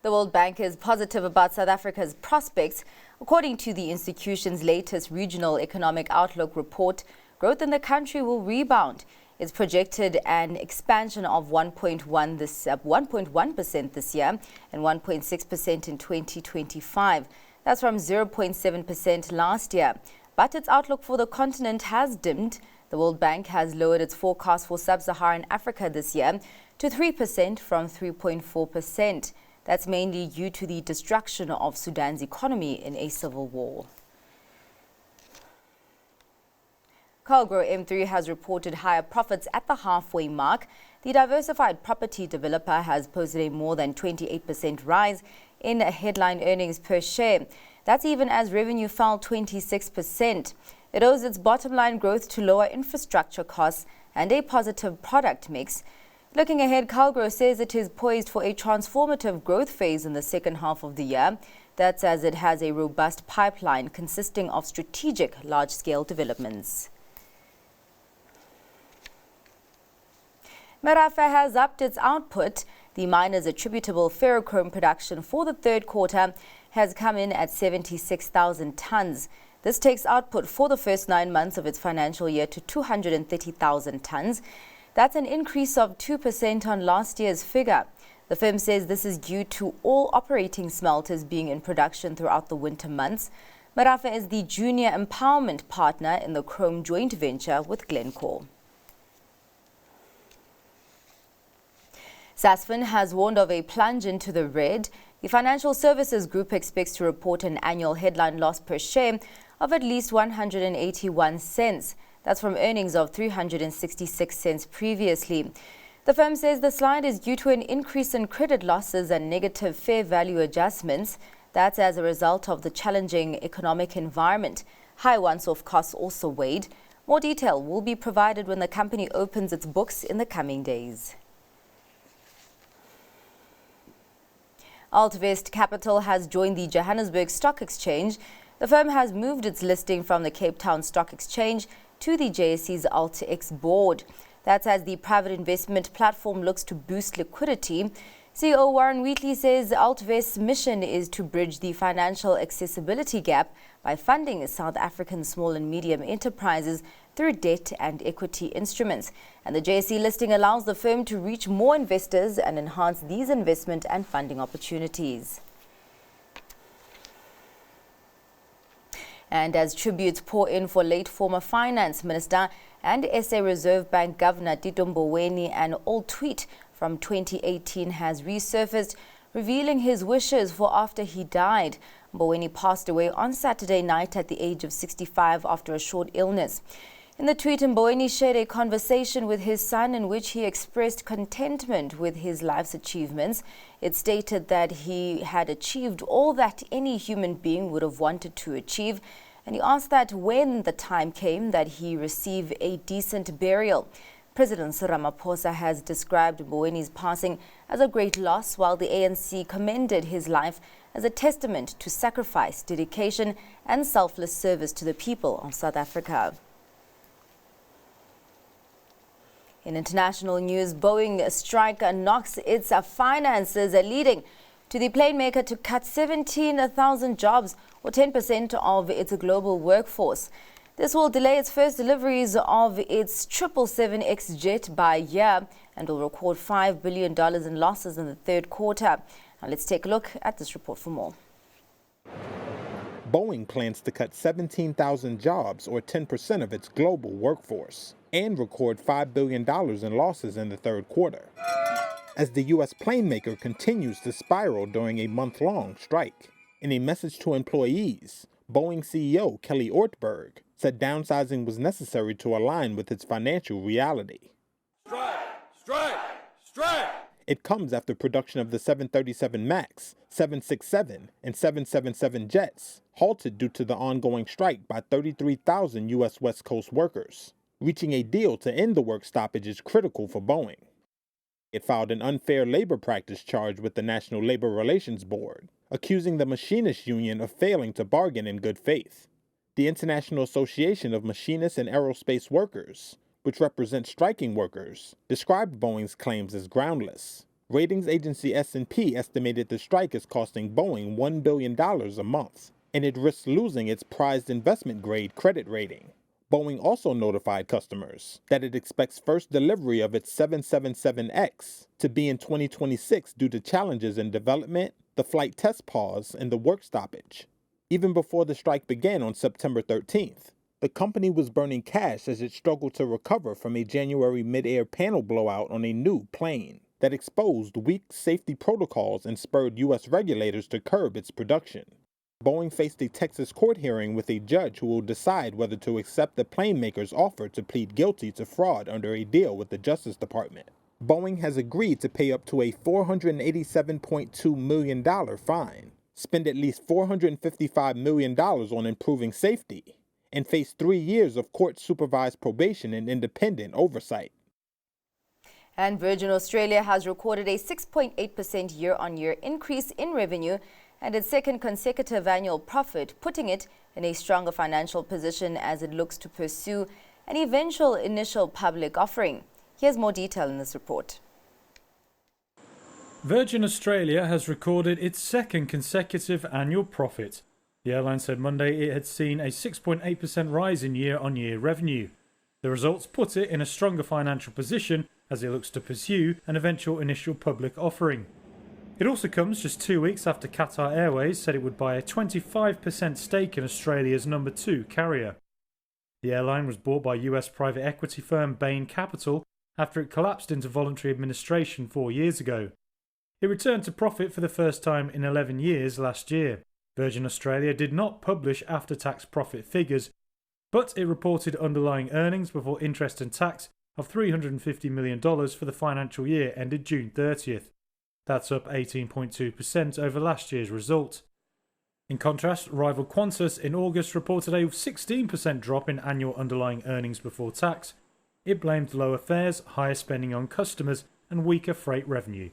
The World Bank is positive about South Africa's prospects. According to the institution's latest Regional Economic Outlook report, growth in the country will rebound. It's projected an expansion of 1.1% this year and 1.6% in 2025. That's from 0.7% last year. But its outlook for the continent has dimmed. The World Bank has lowered its forecast for sub-Saharan Africa this year to 3% from 3.4%. That's mainly due to the destruction of Sudan's economy in a civil war. Calgro M3 has reported higher profits at the halfway mark. The diversified property developer has posted a more than 28% rise in headline earnings per share. That's even as revenue fell 26%. It owes its bottom line growth to lower infrastructure costs and a positive product mix. Looking ahead, Calgro says it is poised for a transformative growth phase in the second half of the year. That's as it has a robust pipeline consisting of strategic large-scale developments. Merafe has upped its output. The miner's attributable ferrochrome production for the third quarter has come in at 76,000 tons. This takes output for the first 9 months of its financial year to 230,000 tons. That's an increase of 2% on last year's figure. The firm says this is due to all operating smelters being in production throughout the winter months. Merafe is the junior empowerment partner in the chrome joint venture with Glencore. Sasfin has warned of a plunge into the red. The financial services group expects to report an annual headline loss per share of at least 181 cents. That's from earnings of 366 cents previously. The firm says the slide is due to an increase in credit losses and negative fair value adjustments. That's as a result of the challenging economic environment. High once-off costs also weighed. More detail will be provided when the company opens its books in the coming days. Altvest Capital has joined the Johannesburg Stock Exchange. The firm has moved its listing from the Cape Town Stock Exchange to the JSE's AltX board. That's as the private investment platform looks to boost liquidity. CEO Warren Wheatley says Altvest's mission is to bridge the financial accessibility gap by funding South African small and medium enterprises through debt and equity instruments. And the JSE listing allows the firm to reach more investors and enhance these investment and funding opportunities. And as tributes pour in for late former finance minister and SA Reserve Bank Governor Mboweni, an old tweet from 2018 has resurfaced, revealing his wishes for after he died. Mboweni passed away on Saturday night at the age of 65 after a short illness. In the tweet, Mboweni shared a conversation with his son in which he expressed contentment with his life's achievements. It stated that he had achieved all that any human being would have wanted to achieve, and he asked that when the time came that he receive a decent burial. President Ramaphosa has described Mboweni's passing as a great loss, while the ANC commended his life as a testament to sacrifice, dedication and selfless service to the people of South Africa. In international news, Boeing strike knocks its finances, leading to the plane maker to cut 17,000 jobs, or 10% of its global workforce. This will delay its first deliveries of its 777X jet by a year and will record $5 billion in losses in the third quarter. Now let's take a look at this report for more. Boeing plans to cut 17,000 jobs, or 10% of its global workforce, and record $5 billion in losses in the third quarter, as the U.S. plane maker continues to spiral during a month-long strike. In a message to employees, Boeing CEO Kelly Ortberg said downsizing was necessary to align with its financial reality. Strike! Strike! Strike! It comes after production of the 737 MAX, 767, and 777 jets halted due to the ongoing strike by 33,000 U.S. West Coast workers. Reaching a deal to end the work stoppage is critical for Boeing. It filed an unfair labor practice charge with the National Labor Relations Board, accusing the Machinists Union of failing to bargain in good faith. The International Association of Machinists and Aerospace Workers, which represents striking workers, described Boeing's claims as groundless. Ratings agency S&P estimated the strike is costing Boeing $1 billion a month, and it risks losing its prized investment-grade credit rating. Boeing also notified customers that it expects first delivery of its 777X to be in 2026 due to challenges in development, the flight test pause, and the work stoppage. Even before the strike began on September 13th, the company was burning cash as it struggled to recover from a January mid-air panel blowout on a new plane that exposed weak safety protocols and spurred U.S. regulators to curb its production. Boeing faced a Texas court hearing with a judge who will decide whether to accept the plane maker's offer to plead guilty to fraud under a deal with the Justice Department. Boeing has agreed to pay up to a $487.2 million fine, spend at least $455 million on improving safety, and face 3 years of court-supervised probation and independent oversight. And Virgin Australia has recorded a 6.8% year-on-year increase in revenue and its second consecutive annual profit, putting it in a stronger financial position as it looks to pursue an eventual initial public offering. Here's more detail in this report. Virgin Australia has recorded its second consecutive annual profit. The airline said Monday it had seen a 6.8% rise in year-on-year revenue. The results put it in a stronger financial position as it looks to pursue an eventual initial public offering. It also comes just 2 weeks after Qatar Airways said it would buy a 25% stake in Australia's number 2 carrier. The airline was bought by US private equity firm Bain Capital after it collapsed into voluntary administration 4 years ago. It returned to profit for the first time in 11 years last year. Virgin Australia did not publish after-tax profit figures, but it reported underlying earnings before interest and tax of $350 million for the financial year ended June 30th. That's up 18.2% over last year's result. In contrast, rival Qantas in August reported a 16% drop in annual underlying earnings before tax. It blamed lower fares, higher spending on customers, and weaker freight revenue.